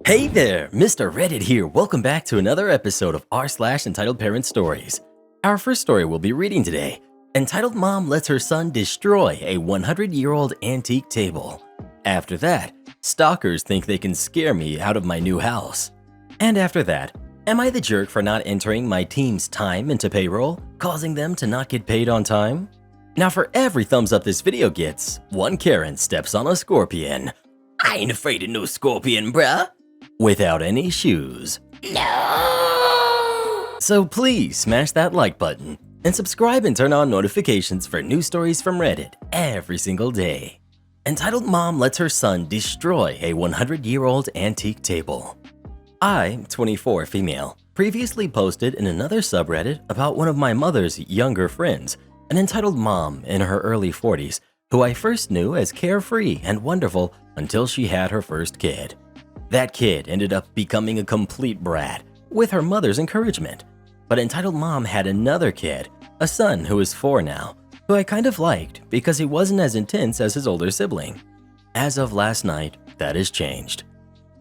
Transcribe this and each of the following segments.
Hey there, Mr. Reddit here. Welcome back to another episode of r/entitled parent stories. Our first story we'll be reading today, entitled Mom Lets Her Son Destroy a 100-year-old Antique Table. After that, stalkers think they can scare me out of my new house. And after that, am I the jerk for not entering my team's time into payroll, causing them to not get paid on time? Now for every thumbs up this video gets, one Karen steps on a scorpion. I ain't afraid of no scorpion, bruh. Without any shoes. No! So please smash that like button and subscribe and turn on notifications for new stories from Reddit every single day. Entitled Mom Lets Her Son Destroy a 100-year-old Antique Table. I, 24 female, previously posted in another subreddit about one of my mother's younger friends, an entitled mom in her early 40s, who I first knew as carefree and wonderful until she had her first kid. That kid ended up becoming a complete brat, with her mother's encouragement. But entitled mom had another kid, a son who is 4 now, who I kind of liked because he wasn't as intense as his older sibling. As of last night, that has changed.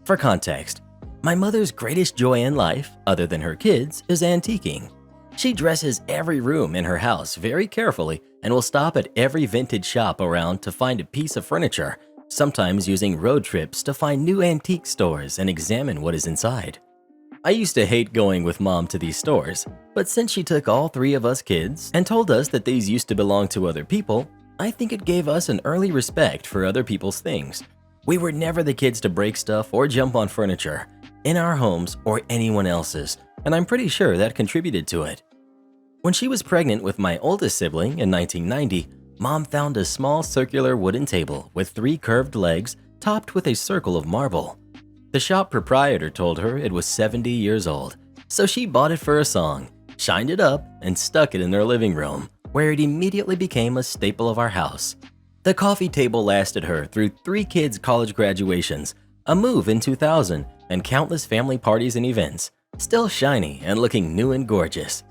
For context, my mother's greatest joy in life, other than her kids, is antiquing. She dresses every room in her house very carefully and will stop at every vintage shop around to find a piece of furniture, sometimes using road trips to find new antique stores and examine what is inside. I used to hate going with mom to these stores, but since she took all 3 of us kids and told us that these used to belong to other people, I think it gave us an early respect for other people's things. We were never the kids to break stuff or jump on furniture, in our homes or anyone else's, and I'm pretty sure that contributed to it. When she was pregnant with my oldest sibling in 1990, Mom found a small circular wooden table with 3 curved legs topped with a circle of marble. The shop proprietor told her it was 70 years old, so she bought it for a song, shined it up, and stuck it in their living room, where it immediately became a staple of our house. The coffee table lasted her through 3 kids' college graduations, a move in 2000, and countless family parties and events, still shiny and looking new and gorgeous.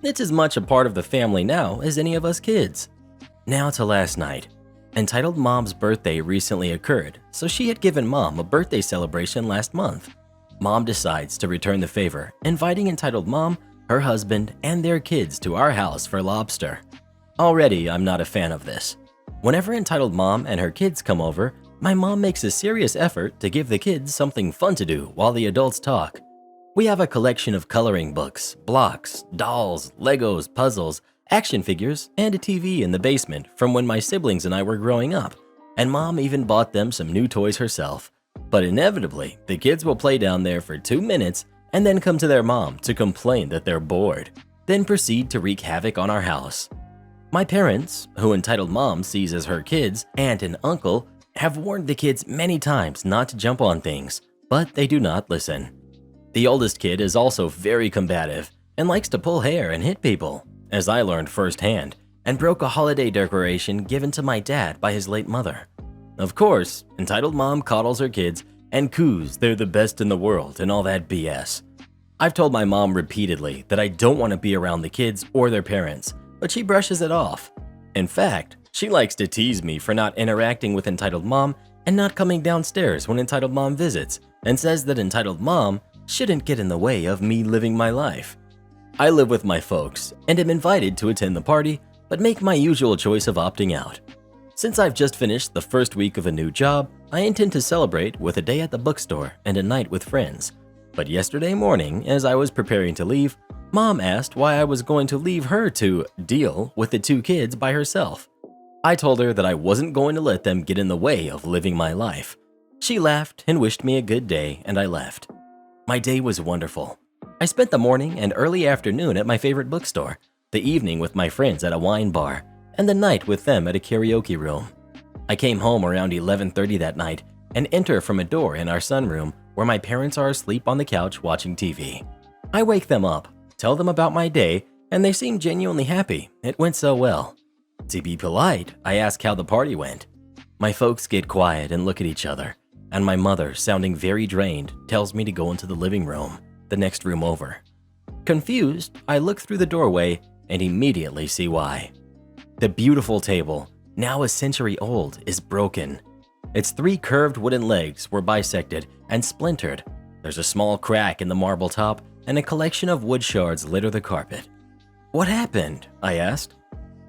It's as much a part of the family now as any of us kids. Now to last night. Entitled Mom's birthday recently occurred, so she had given Mom a birthday celebration last month. Mom decides to return the favor, inviting entitled Mom, her husband, and their kids to our house for lobster. Already, I'm not a fan of this. Whenever entitled Mom and her kids come over, my mom makes a serious effort to give the kids something fun to do while the adults talk. We have a collection of coloring books, blocks, dolls, Legos, puzzles, action figures, and a TV in the basement from when my siblings and I were growing up, and Mom even bought them some new toys herself. But inevitably, the kids will play down there for 2 minutes and then come to their mom to complain that they're bored, then proceed to wreak havoc on our house. My parents, who entitled Mom sees as her kids, aunt and uncle, have warned the kids many times not to jump on things, but they do not listen. The oldest kid is also very combative and likes to pull hair and hit people, as I learned firsthand, and broke a holiday decoration given to my dad by his late mother. Of course, entitled Mom coddles her kids and coos they're the best in the world and all that BS. I've told my mom repeatedly that I don't want to be around the kids or their parents, but she brushes it off. In fact, she likes to tease me for not interacting with entitled Mom and not coming downstairs when entitled Mom visits, and says that entitled Mom shouldn't get in the way of me living my life. I live with my folks and am invited to attend the party, but make my usual choice of opting out. Since I've just finished the first week of a new job, I intend to celebrate with a day at the bookstore and a night with friends. But yesterday morning, as I was preparing to leave, Mom asked why I was going to leave her to deal with the 2 kids by herself. I told her that I wasn't going to let them get in the way of living my life. She laughed and wished me a good day, and I left. My day was wonderful. I spent the morning and early afternoon at my favorite bookstore, the evening with my friends at a wine bar, and the night with them at a karaoke room. I came home around 11:30 that night and enter from a door in our sunroom where my parents are asleep on the couch watching TV. I wake them up, tell them about my day, and they seem genuinely happy. It went so well. To be polite, I ask how the party went. My folks get quiet and look at each other, and my mother, sounding very drained, tells me to go into the living room, the next room over. Confused, I look through the doorway and immediately see why. The beautiful table, now a century old, is broken. Its 3 curved wooden legs were bisected and splintered, There's a small crack in the marble top, and a collection of wood shards litter the carpet. "What happened?" I asked.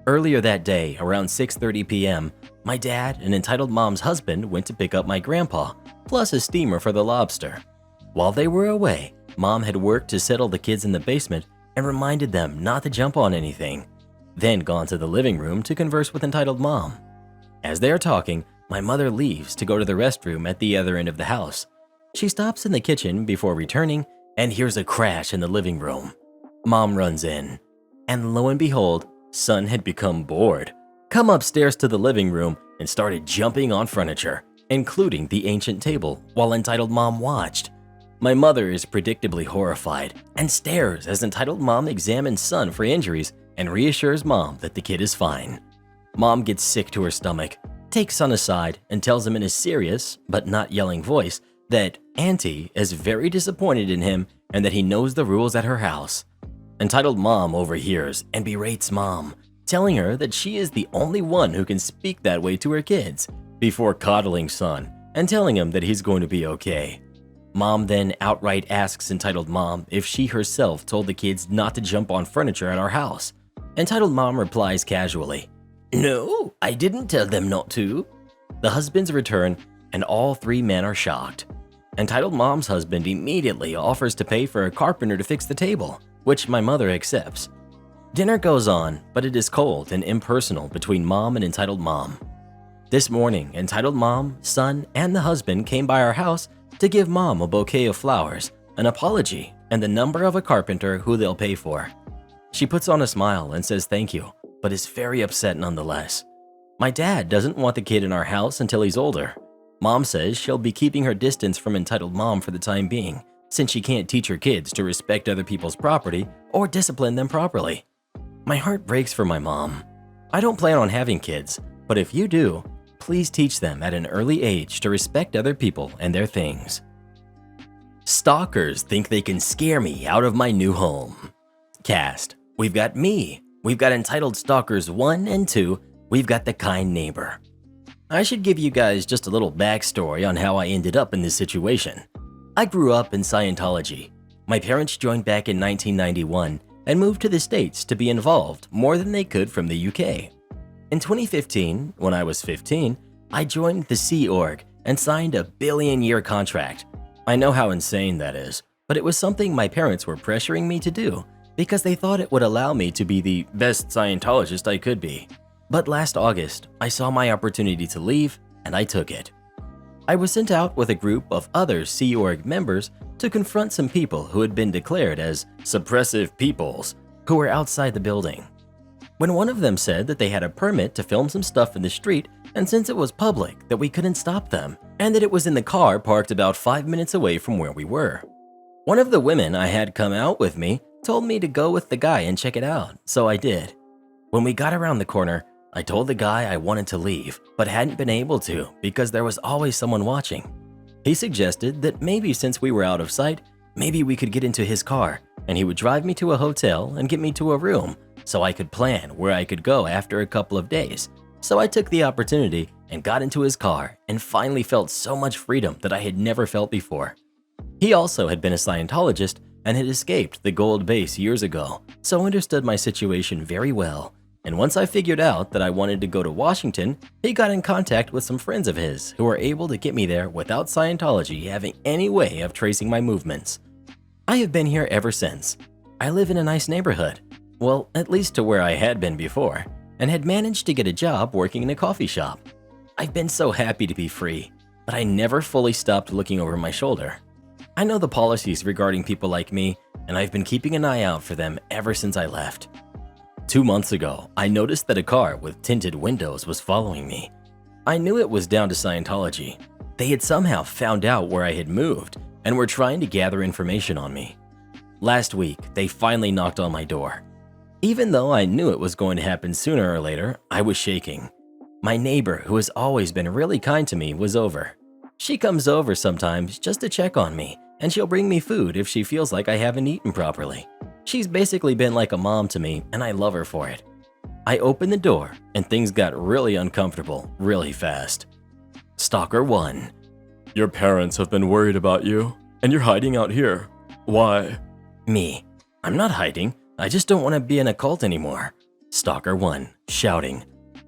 Earlier that day, around 6:30 p.m., my dad and entitled mom's husband went to pick up my grandpa, plus a steamer for the lobster. While they were away, mom had worked to settle the kids in the basement and reminded them not to jump on anything, then gone to the living room to converse with entitled mom. As they are talking, my mother leaves to go to the restroom at the other end of the house. She stops in the kitchen before returning and hears a crash in the living room. Mom runs in, and lo and behold, son had become bored, come upstairs to the living room and started jumping on furniture, including the ancient table, while entitled mom watched. My mother is predictably horrified and stares as entitled mom examines son for injuries and reassures mom that the kid is fine. Mom gets sick to her stomach, takes son aside, and tells him in a serious but not yelling voice that Auntie is very disappointed in him and that he knows the rules at her house. Entitled mom overhears and berates mom, telling her that she is the only one who can speak that way to her kids, before coddling son and telling him that he's going to be okay. Mom then outright asks entitled mom if she herself told the kids not to jump on furniture at our house. Entitled mom replies casually, "No, I didn't tell them not to." The husbands return and all three men are shocked. Entitled mom's husband immediately offers to pay for a carpenter to fix the table, which my mother accepts. Dinner goes on, but it is cold and impersonal between mom and entitled mom. This morning, entitled mom, son, and the husband came by our house to give mom a bouquet of flowers, an apology, and the number of a carpenter who they'll pay for. She puts on a smile and says thank you, but is very upset nonetheless. My dad doesn't want the kid in our house until he's older. Mom says she'll be keeping her distance from entitled mom for the time being, since she can't teach her kids to respect other people's property or discipline them properly. My heart breaks for my mom. I don't plan on having kids, but if you do, please teach them at an early age to respect other people and their things. Stalkers think they can scare me out of my new home. Cast: we've got me, we've got entitled stalkers 1 and 2, we've got the kind neighbor. I should give you guys just a little backstory on how I ended up in this situation. I grew up in Scientology. My parents joined back in 1991 and moved to the States to be involved more than they could from the UK. In 2015, when I was 15, I joined the Sea Org and signed a billion-year contract. I know how insane that is, but it was something my parents were pressuring me to do because they thought it would allow me to be the best Scientologist I could be. But last August, I saw my opportunity to leave, and I took it. I was sent out with a group of other Sea Org members to confront some people who had been declared as suppressive peoples who were outside the building. When one of them said that they had a permit to film some stuff in the street, and since it was public that we couldn't stop them, and that it was in the car parked about 5 minutes away from where we were. One of the women I had come out with me told me to go with the guy and check it out, so I did. When we got around the corner, I told the guy I wanted to leave, but hadn't been able to because there was always someone watching. He suggested that maybe since we were out of sight, maybe we could get into his car and he would drive me to a hotel and get me to a room so I could plan where I could go after a couple of days. So I took the opportunity and got into his car and finally felt so much freedom that I had never felt before. He also had been a Scientologist and had escaped the gold base years ago, so understood my situation very well. And once I figured out that I wanted to go to Washington, he got in contact with some friends of his who were able to get me there without Scientology having any way of tracing my movements. I have been here ever since. I live in a nice neighborhood, well, at least to where I had been before, and had managed to get a job working in a coffee shop. I've been so happy to be free, but I never fully stopped looking over my shoulder. I know the policies regarding people like me, and I've been keeping an eye out for them ever since I left. 2 months ago, I noticed that a car with tinted windows was following me. I knew it was down to Scientology. They had somehow found out where I had moved and were trying to gather information on me. Last week, they finally knocked on my door. Even though I knew it was going to happen sooner or later, I was shaking. My neighbor, who has always been really kind to me, was over. She comes over sometimes just to check on me, and she'll bring me food if she feels like I haven't eaten properly. She's basically been like a mom to me, and I love her for it. I opened the door, and things got really uncomfortable really fast. Stalker 1. Your parents have been worried about you. And you're hiding out here. Why? Me. I'm not hiding. I just don't want to be in a cult anymore. Stalker 1, shouting.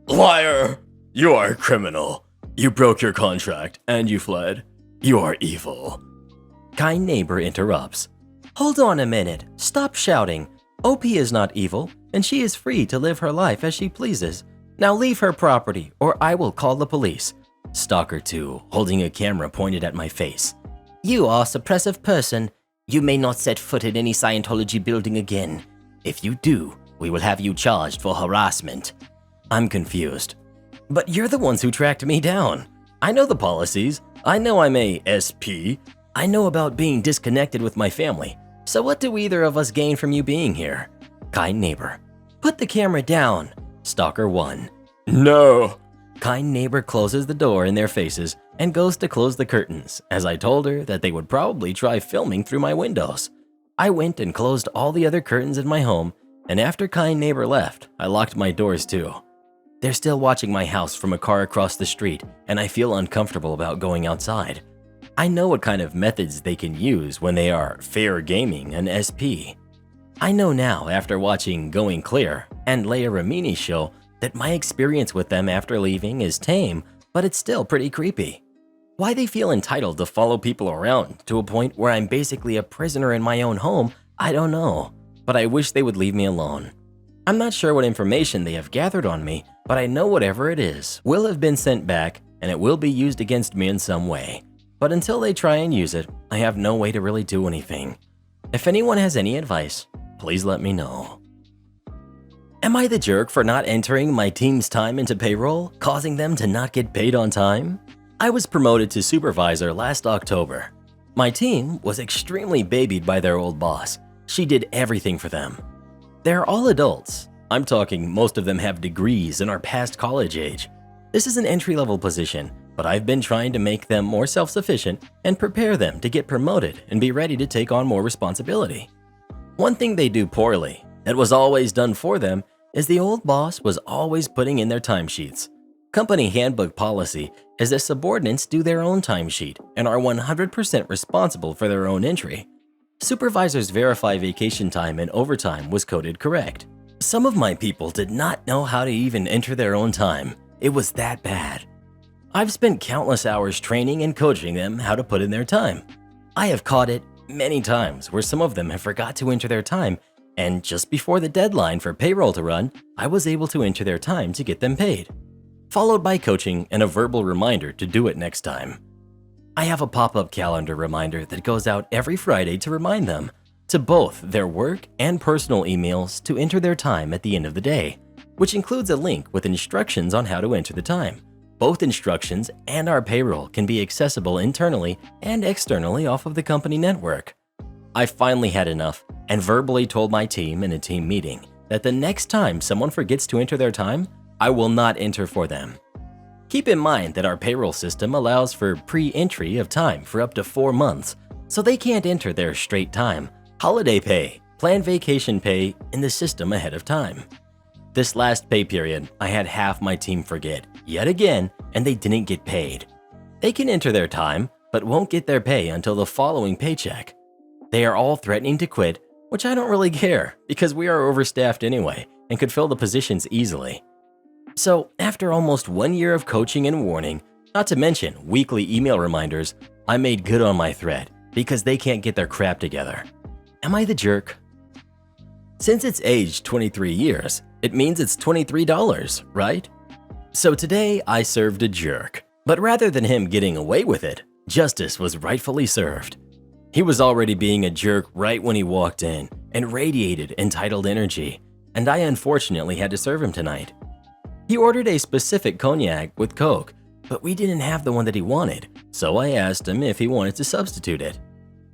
Liar! You are a criminal. You broke your contract and you fled. You are evil. Kind neighbor interrupts. Hold on a minute. Stop shouting. OP is not evil, and she is free to live her life as she pleases. Now leave her property, or I will call the police. Stalker 2, holding a camera pointed at my face. You are a suppressive person. You may not set foot in any Scientology building again. If you do, we will have you charged for harassment. I'm confused. But you're the ones who tracked me down. I know the policies. I know I'm a SP. I know about being disconnected with my family. So what do either of us gain from you being here? Kind neighbor. Put the camera down. Stalker 1. No. Kind neighbor closes the door in their faces and goes to close the curtains, as I told her that they would probably try filming through my windows. I went and closed all the other curtains in my home, and after kind neighbor left, I locked my doors too. They're still watching my house from a car across the street, and I feel uncomfortable about going outside. I know what kind of methods they can use when they are fair gaming an SP. I know now after watching Going Clear and Leia Ramini's show that my experience with them after leaving is tame, but it's still pretty creepy. Why they feel entitled to follow people around to a point where I'm basically a prisoner in my own home, I don't know, but I wish they would leave me alone. I'm not sure what information they have gathered on me, but I know whatever it is will have been sent back and it will be used against me in some way. But until they try and use it, I have no way to really do anything. If anyone has any advice, please let me know. Am I the jerk for not entering my team's time into payroll, causing them to not get paid on time? I was promoted to supervisor last October. My team was extremely babied by their old boss. She did everything for them. They're all adults. I'm talking most of them have degrees and are past college age. This is an entry-level position, but I've been trying to make them more self-sufficient and prepare them to get promoted and be ready to take on more responsibility. One thing they do poorly, that was always done for them, is the old boss was always putting in their timesheets. Company handbook policy is that subordinates do their own timesheet and are 100% responsible for their own entry. Supervisors verify vacation time and overtime was coded correct. Some of my people did not know how to even enter their own time. It was that bad. I've spent countless hours training and coaching them how to put in their time. I have caught it many times where some of them have forgot to enter their time, and just before the deadline for payroll to run, I was able to enter their time to get them paid, followed by coaching and a verbal reminder to do it next time. I have a pop-up calendar reminder that goes out every Friday to remind them to both their work and personal emails to enter their time at the end of the day, which includes a link with instructions on how to enter the time. Both instructions and our payroll can be accessible internally and externally off of the company network. I finally had enough and verbally told my team in a team meeting that the next time someone forgets to enter their time, I will not enter for them. Keep in mind that our payroll system allows for pre-entry of time for up to 4 months, so they can't enter their straight time, holiday pay, planned vacation pay in the system ahead of time. This last pay period, I had half my team forget, yet again, and they didn't get paid. They can enter their time, but won't get their pay until the following paycheck. They are all threatening to quit, which I don't really care because we are overstaffed anyway and could fill the positions easily. So after almost 1 year of coaching and warning, not to mention weekly email reminders, I made good on my threat because they can't get their crap together. Am I the jerk? Since it's aged 23 years, it means it's $23, right? So today I served a jerk, but rather than him getting away with it, justice was rightfully served. He was already being a jerk right when he walked in and radiated entitled energy, and I unfortunately had to serve him tonight. He ordered a specific cognac with Coke, but we didn't have the one that he wanted, so I asked him if he wanted to substitute it.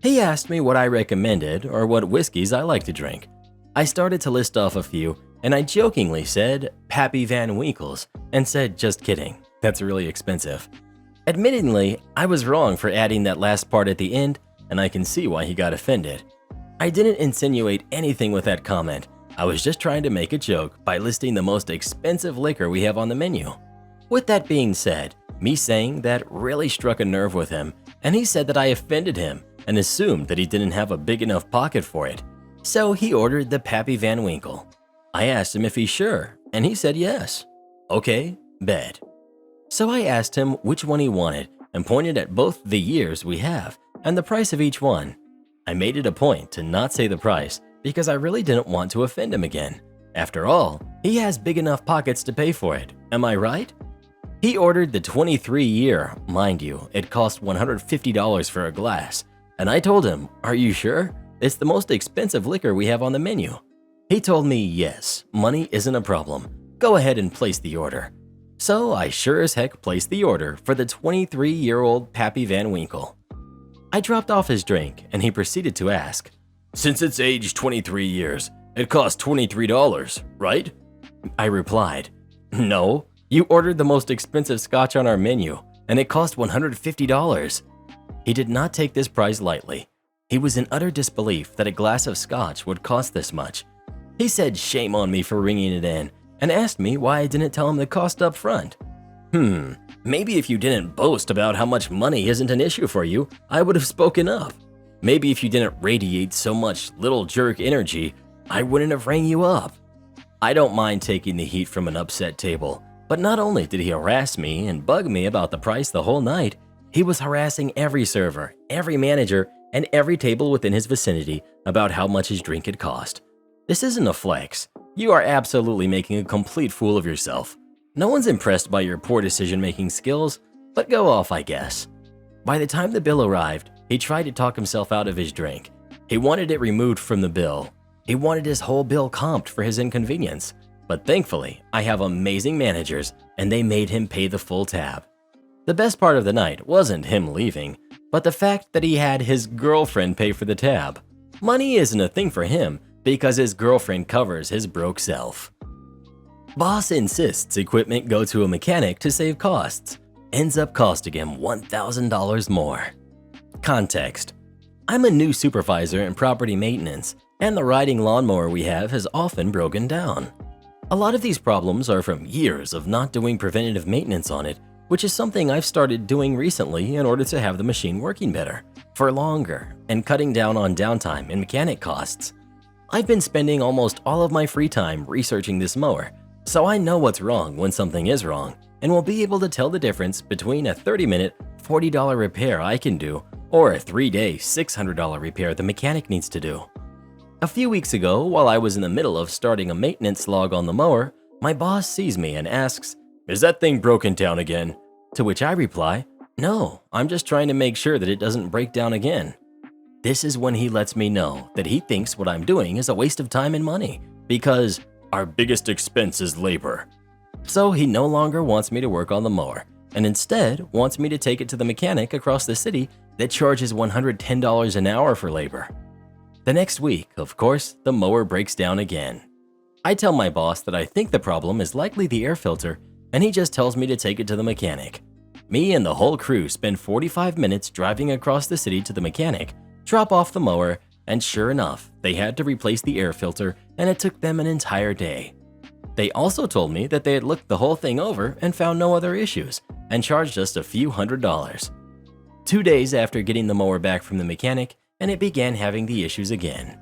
He asked me what I recommended or what whiskeys I like to drink. I started to list off a few, and I jokingly said Pappy Van Winkle's and said, just kidding, that's really expensive. Admittingly, I was wrong for adding that last part at the end, and I can see why he got offended. I didn't insinuate anything with that comment. I was just trying to make a joke by listing the most expensive liquor we have on the menu. With that being said, me saying that really struck a nerve with him, and he said that I offended him and assumed that he didn't have a big enough pocket for it. So he ordered the Pappy Van Winkle. I asked him if he's sure, and he said yes. Okay, bet. So I asked him which one he wanted and pointed at both the years we have and the price of each one. I made it a point to not say the price because I really didn't want to offend him again. After all, he has big enough pockets to pay for it, am I right? He ordered the 23-year, mind you, it cost $150 for a glass, and I told him, "Are you sure? It's the most expensive liquor we have on the menu." He told me yes, money isn't a problem. Go ahead and place the order. So I sure as heck placed the order for the 23-year-old Pappy Van Winkle. I dropped off his drink and he proceeded to ask, Since it's aged 23 years, it costs $23, right? I replied, "No, you ordered the most expensive scotch on our menu and it cost $150. He did not take this price lightly. He was in utter disbelief that a glass of scotch would cost this much. He said shame on me for ringing it in and asked me why I didn't tell him the cost up front. Maybe if you didn't boast about how much money isn't an issue for you, I would have spoken up. Maybe if you didn't radiate so much little jerk energy, I wouldn't have rang you up." I don't mind taking the heat from an upset table, but not only did he harass me and bug me about the price the whole night, he was harassing every server, every manager, and every table within his vicinity about how much his drink had cost. This isn't a flex. You are absolutely making a complete fool of yourself. No one's impressed by your poor decision-making skills, but go off, I guess. By the time the bill arrived, he tried to talk himself out of his drink. He wanted it removed from the bill. He wanted his whole bill comped for his inconvenience. But thankfully, I have amazing managers, and they made him pay the full tab. The best part of the night wasn't him leaving, but the fact that he had his girlfriend pay for the tab. Money isn't a thing for him because his girlfriend covers his broke self. Boss insists equipment go to a mechanic to save costs. Ends up costing him $1,000 more. Context: I'm a new supervisor in property maintenance, and the riding lawnmower we have has often broken down. A lot of these problems are from years of not doing preventative maintenance on it, which is something I've started doing recently in order to have the machine working better, for longer, and cutting down on downtime and mechanic costs. I've been spending almost all of my free time researching this mower, so I know what's wrong when something is wrong, and will be able to tell the difference between a 30-minute, $40 repair I can do or a 3-day, $600 repair the mechanic needs to do. A few weeks ago, while I was in the middle of starting a maintenance log on the mower, my boss sees me and asks, Is that thing broken down again? To which I reply, "No, I'm just trying to make sure that it doesn't break down again." This is when he lets me know that he thinks what I'm doing is a waste of time and money because Our biggest expense is labor. So he no longer wants me to work on the mower and instead wants me to take it to the mechanic across the city that charges $110 an hour for labor. The next week, of course, the mower breaks down again. I tell my boss that I think the problem is likely the air filter, and he just tells me to take it to the mechanic. Me and the whole crew spend 45 minutes driving across the city to the mechanic, drop off the mower, and sure enough, they had to replace the air filter and it took them an entire day. They also told me that they had looked the whole thing over and found no other issues and charged us a few $100s. 2 days after getting the mower back from the mechanic, and it began having the issues again.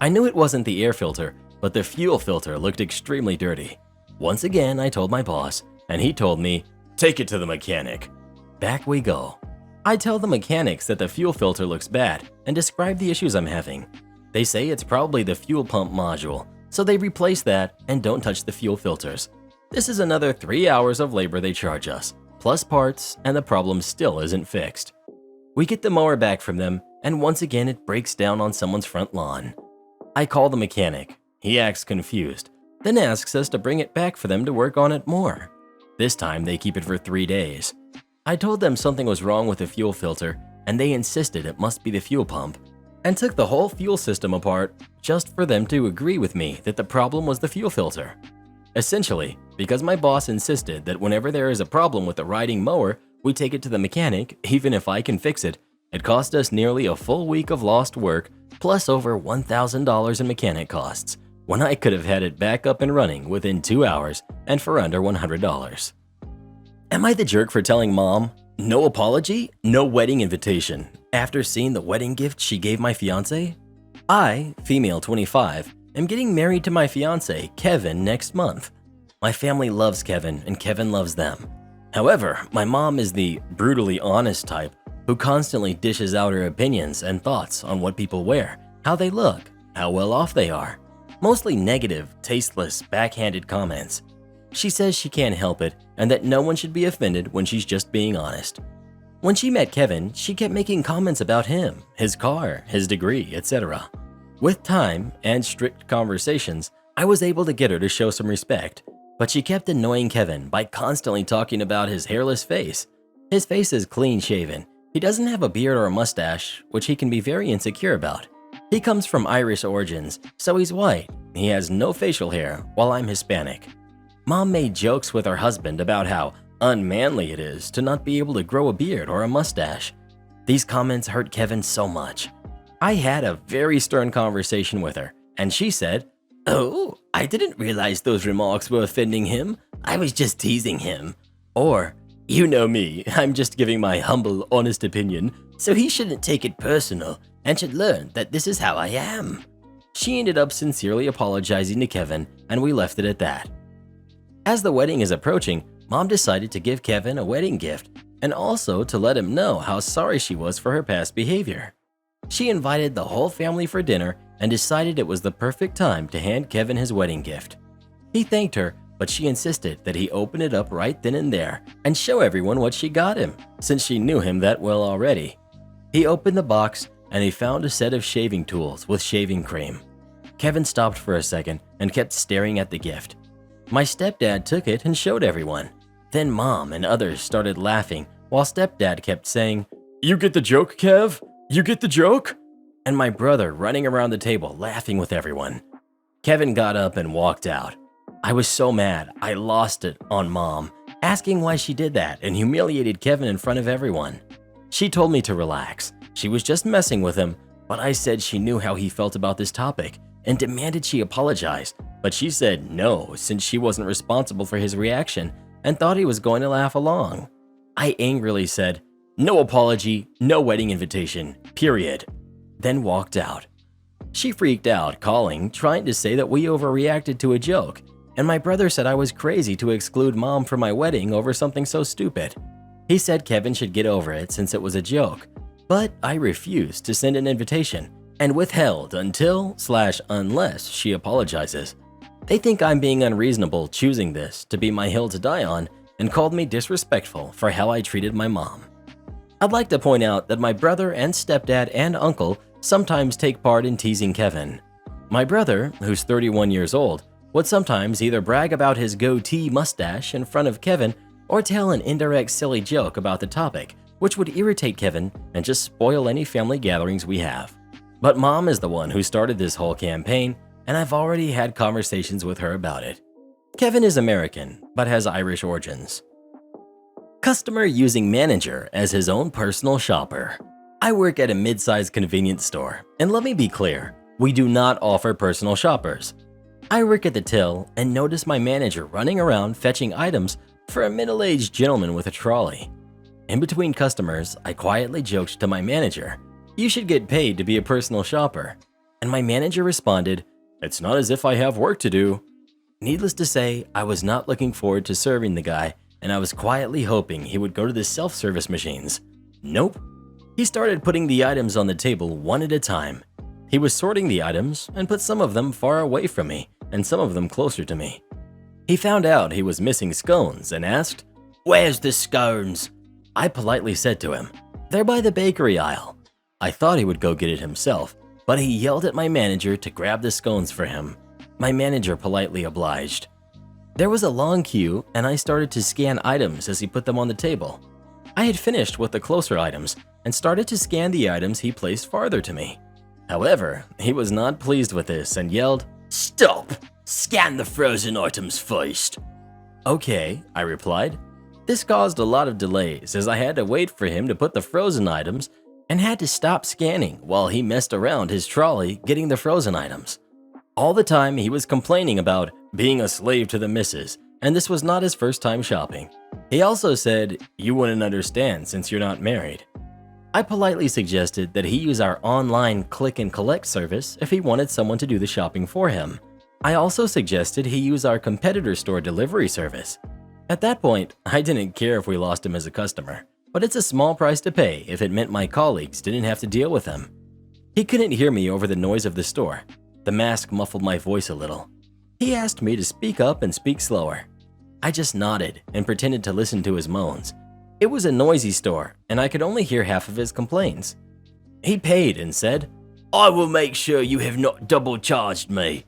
I knew it wasn't the air filter, but the fuel filter looked extremely dirty. Once again, I told my boss, and he told me, Take it to the mechanic. Back we go. I tell the mechanics that the fuel filter looks bad and describe the issues I'm having. They say it's probably the fuel pump module, so they replace that and don't touch the fuel filters. This is another 3 hours of labor they charge us, plus parts, and the problem still isn't fixed. We get the mower back from them, and once again it breaks down on someone's front lawn. I call the mechanic. He acts confused, then asks us to bring it back for them to work on it more. This time they keep it for 3 days. I told them something was wrong with the fuel filter, and they insisted it must be the fuel pump, and took the whole fuel system apart just for them to agree with me that the problem was the fuel filter. Essentially, because my boss insisted that whenever there is a problem with the riding mower, we take it to the mechanic, even if I can fix it, it cost us nearly a full week of lost work, plus over $1,000 in mechanic costs, when I could have had it back up and running within 2 hours and for under $100. Am I the jerk for telling Mom? No apology, no wedding invitation. After seeing the wedding gift she gave my fiance? I, female 25, am getting married to my fiance, Kevin, next month. My family loves Kevin and Kevin loves them. However, my mom is the brutally honest type who constantly dishes out her opinions and thoughts on what people wear, how they look, how well off they are. Mostly negative, tasteless, backhanded comments. She says she can't help it and that no one should be offended when she's just being honest. When she met Kevin, she kept making comments about him, his car, his degree, etc. With time and strict conversations, I was able to get her to show some respect, but she kept annoying Kevin by constantly talking about his hairless face. His face is clean shaven. He doesn't have a beard or a mustache, which he can be very insecure about. He comes from Irish origins, so he's white. He has no facial hair, while I'm Hispanic. Mom made jokes with her husband about how unmanly it is to not be able to grow a beard or a mustache. These comments hurt Kevin so much. I had a very stern conversation with her, and she said, "Oh, I didn't realize those remarks were offending him. I was just teasing him." Or, "You know me, I'm just giving my humble, honest opinion, so he shouldn't take it personal and should learn that this is how I am." She ended up sincerely apologizing to Kevin, and we left it at that. As the wedding is approaching, Mom decided to give Kevin a wedding gift and also to let him know how sorry she was for her past behavior. She invited the whole family for dinner and decided it was the perfect time to hand Kevin his wedding gift. He thanked her, but she insisted that he open it up right then and there and show everyone what she got him, since she knew him that well already. He opened the box and he found a set of shaving tools with shaving cream. Kevin stopped for a second and kept staring at the gift. My stepdad took it and showed everyone. Then Mom and others started laughing while stepdad kept saying, "You get the joke, Kev? You get the joke?" and my brother running around the table laughing with everyone. Kevin got up and walked out. I was so mad I lost it on Mom, asking why she did that and humiliated Kevin in front of everyone. She told me to relax. She was just messing with him, but I said she knew how he felt about this topic and demanded she apologize, but she said no since she wasn't responsible for his reaction and thought he was going to laugh along. I angrily said, "No apology, no wedding invitation, period," then walked out. She freaked out, trying to say that we overreacted to a joke, and my brother said I was crazy to exclude Mom from my wedding over something so stupid. He said Kevin should get over it since it was a joke, but I refused to send an invitation and withheld until/unless she apologizes. They think I'm being unreasonable choosing this to be my hill to die on and called me disrespectful for how I treated my mom. I'd like to point out that my brother and stepdad and uncle sometimes take part in teasing Kevin. My brother, who's 31 years old, would sometimes either brag about his goatee mustache in front of Kevin or tell an indirect silly joke about the topic, which would irritate Kevin and just spoil any family gatherings we have. But Mom is the one who started this whole campaign, and I've already had conversations with her about it. Kevin is American, but has Irish origins. Customer using manager as his own personal shopper. I work at a mid-sized convenience store, and let me be clear, we do not offer personal shoppers. I work at the till and notice my manager running around fetching items for a middle-aged gentleman with a trolley. In between customers, I quietly joked to my manager, "You should get paid to be a personal shopper." And my manager responded, "It's not as if I have work to do." Needless to say, I was not looking forward to serving the guy, and I was quietly hoping he would go to the self-service machines. Nope. He started putting the items on the table one at a time. He was sorting the items and put some of them far away from me and some of them closer to me. He found out he was missing scones and asked, "Where's the scones?" I politely said to him, "They're by the bakery aisle." I thought he would go get it himself, but he yelled at my manager to grab the scones for him. My manager politely obliged. There was a long queue, and I started to scan items as he put them on the table. I had finished with the closer items and started to scan the items he placed farther to me. However, he was not pleased with this and yelled, "Stop! Scan the frozen items first." "Okay," I replied. This caused a lot of delays as I had to wait for him to put the frozen items and had to stop scanning while he messed around his trolley getting the frozen items. All the time he was complaining about being a slave to the missus, and this was not his first time shopping. He also said, "You wouldn't understand since you're not married." I politely suggested that he use our online click and collect service if he wanted someone to do the shopping for him. I also suggested he use our competitor store delivery service. At that point, I didn't care if we lost him as a customer, but it's a small price to pay if it meant my colleagues didn't have to deal with him. He couldn't hear me over the noise of the store. The mask muffled my voice a little. He asked me to speak up and speak slower. I just nodded and pretended to listen to his moans. It was a noisy store, and I could only hear half of his complaints. He paid and said, "I will make sure you have not double charged me."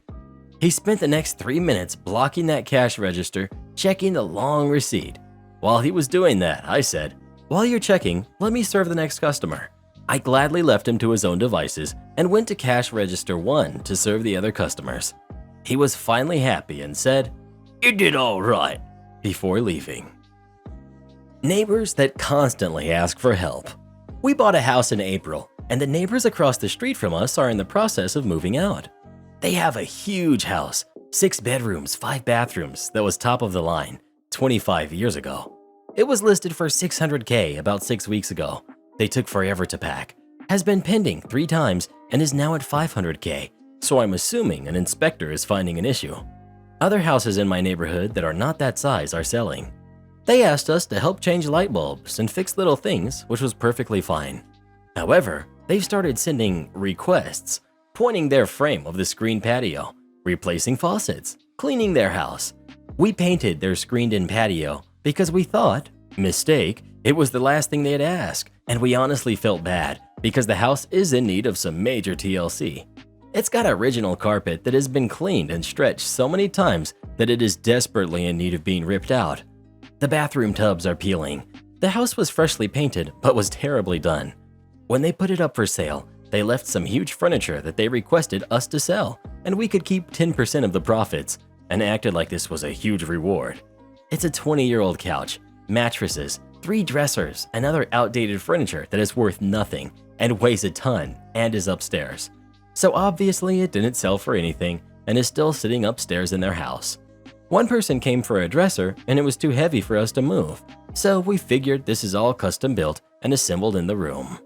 He spent the next 3 minutes blocking that cash register, checking the long receipt. While he was doing that, I said, "While you're checking, let me serve the next customer." I gladly left him to his own devices and went to cash register 1 to serve the other customers. He was finally happy and said, "You did all right," before leaving. Neighbors that constantly ask for help. We bought a house in April, and the neighbors across the street from us are in the process of moving out. They have a huge house, 6 bedrooms, 5 bathrooms, that was top of the line 25 years ago. It was listed for $600K about 6 weeks ago. They took forever to pack, has been pending 3 times, and is now at $500K, so I'm assuming an inspector is finding an issue. Other houses in my neighborhood that are not that size are selling. They asked us to help change light bulbs and fix little things, which was perfectly fine. However, they've started sending requests, pointing their frame of the screen patio, replacing faucets, cleaning their house. We painted their screened-in patio because we thought, mistake, it was the last thing they'd ask, and we honestly felt bad because the house is in need of some major TLC. It's got original carpet that has been cleaned and stretched so many times that it is desperately in need of being ripped out. The bathroom tubs are peeling. The house was freshly painted but was terribly done. When they put it up for sale, they left some huge furniture that they requested us to sell, and we could keep 10% of the profits, and acted like this was a huge reward. It's a 20-year-old couch, mattresses, 3 dressers, and other outdated furniture that is worth nothing and weighs a ton and is upstairs. So obviously it didn't sell for anything and is still sitting upstairs in their house. One person came for a dresser and it was too heavy for us to move, so we figured this is all custom built and assembled in the room.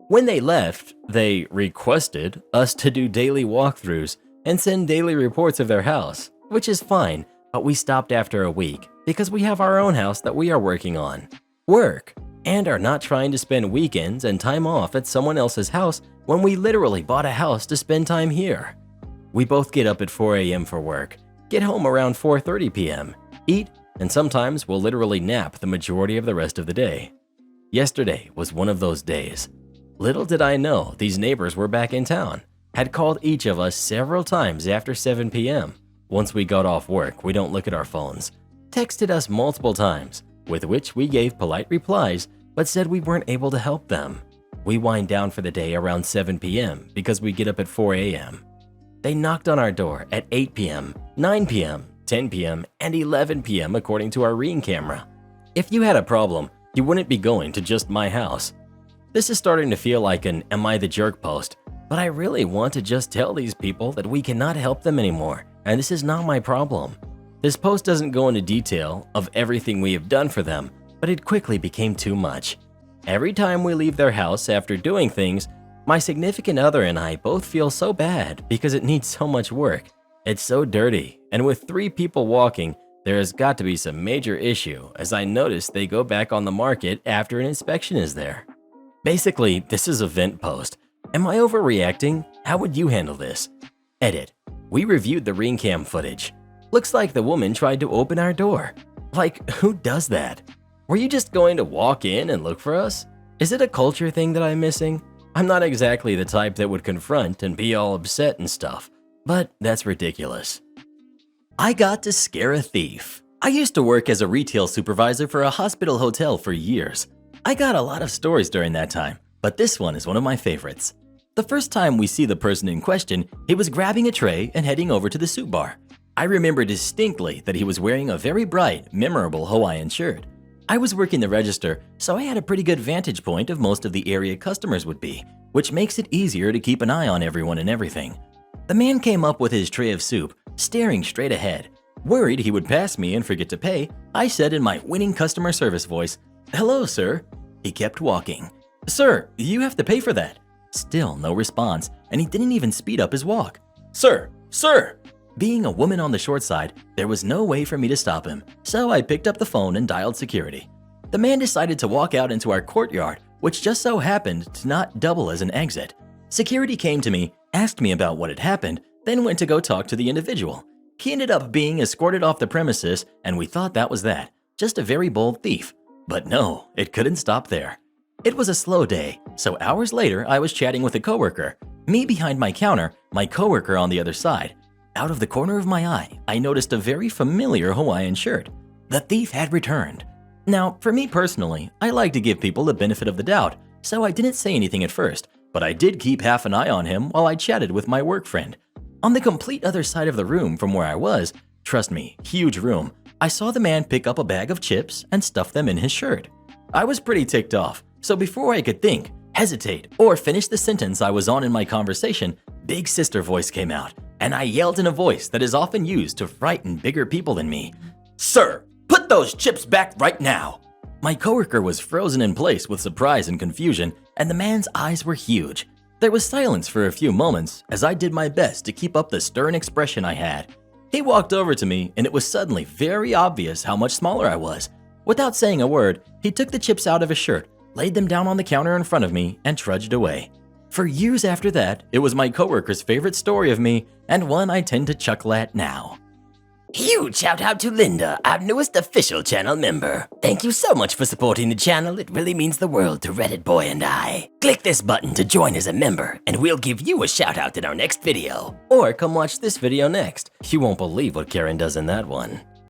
When they left, they requested us to do daily walkthroughs and send daily reports of their house, which is fine, but we stopped after a week because we have our own house that we are working on. Work, and are not trying to spend weekends and time off at someone else's house when we literally bought a house to spend time here. We both get up at 4 a.m. for work, get home around 4:30 p.m., eat, and sometimes we'll literally nap the majority of the rest of the day. Yesterday was one of those days. Little did I know these neighbors were back in town, had called each of us several times after 7 p.m. Once we got off work, we don't look at our phones. Texted us multiple times, with which we gave polite replies but said we weren't able to help them. We wind down for the day around 7 p.m. because we get up at 4 a.m. They knocked on our door at 8 p.m., 9 p.m., 10 p.m., and 11 p.m. according to our Ring camera. If you had a problem, you wouldn't be going to just my house. This is starting to feel like an Am I the Jerk post, but I really want to just tell these people that we cannot help them anymore, and this is not my problem. This post doesn't go into detail of everything we have done for them, but it quickly became too much. Every time we leave their house after doing things, my significant other and I both feel so bad because it needs so much work. It's so dirty, and with 3 people walking, there has got to be some major issue as I notice they go back on the market after an inspection is there. Basically, this is a vent post. Am I overreacting? How would you handle this? Edit. We reviewed the Ring cam footage. Looks like the woman tried to open our door. Like, who does that? Were you just going to walk in and look for us? Is it a culture thing that I'm missing? I'm not exactly the type that would confront and be all upset and stuff, but that's ridiculous. I got to scare a thief. I used to work as a retail supervisor for a hospital hotel for years. I got a lot of stories during that time, but this one is one of my favorites. The first time we see the person in question, he was grabbing a tray and heading over to the soup bar. I remember distinctly that he was wearing a very bright, memorable Hawaiian shirt. I was working the register, so I had a pretty good vantage point of most of the area customers would be, which makes it easier to keep an eye on everyone and everything. The man came up with his tray of soup, staring straight ahead. Worried he would pass me and forget to pay, I said in my winning customer service voice, "Hello, sir." He kept walking. "Sir, you have to pay for that." Still no response, and he didn't even speed up his walk. "Sir, sir!" Being a woman on the short side, there was no way for me to stop him, so I picked up the phone and dialed security. The man decided to walk out into our courtyard, which just so happened to not double as an exit. Security came to me, asked me about what had happened, then went to go talk to the individual. He ended up being escorted off the premises, and we thought that was that, just a very bold thief. But no, it couldn't stop there. It was a slow day, so hours later I was chatting with a coworker, me behind my counter, my coworker on the other side. Out of the corner of my eye, I noticed a very familiar Hawaiian shirt. The thief had returned. Now, for me personally, I like to give people the benefit of the doubt, so I didn't say anything at first, but I did keep half an eye on him while I chatted with my work friend. On the complete other side of the room from where I was, trust me, huge room, I saw the man pick up a bag of chips and stuff them in his shirt. I was pretty ticked off, so before I could think, hesitate, or finish the sentence I was on in my conversation, Big Sister voice came out, and I yelled in a voice that is often used to frighten bigger people than me, "Sir, put those chips back right now!" My coworker was frozen in place with surprise and confusion, and the man's eyes were huge. There was silence for a few moments as I did my best to keep up the stern expression I had. He walked over to me, and it was suddenly very obvious how much smaller I was. Without saying a word, he took the chips out of his shirt, laid them down on the counter in front of me, and trudged away. For years after that, it was my coworker's favorite story of me, and one I tend to chuckle at now. Huge shout out to Linda, our newest official channel member. Thank you so much for supporting the channel. It really means the world to Reddit Boy and I. Click this button to join as a member, and we'll give you a shout out in our next video. Or come watch this video next. You won't believe what Karen does in that one.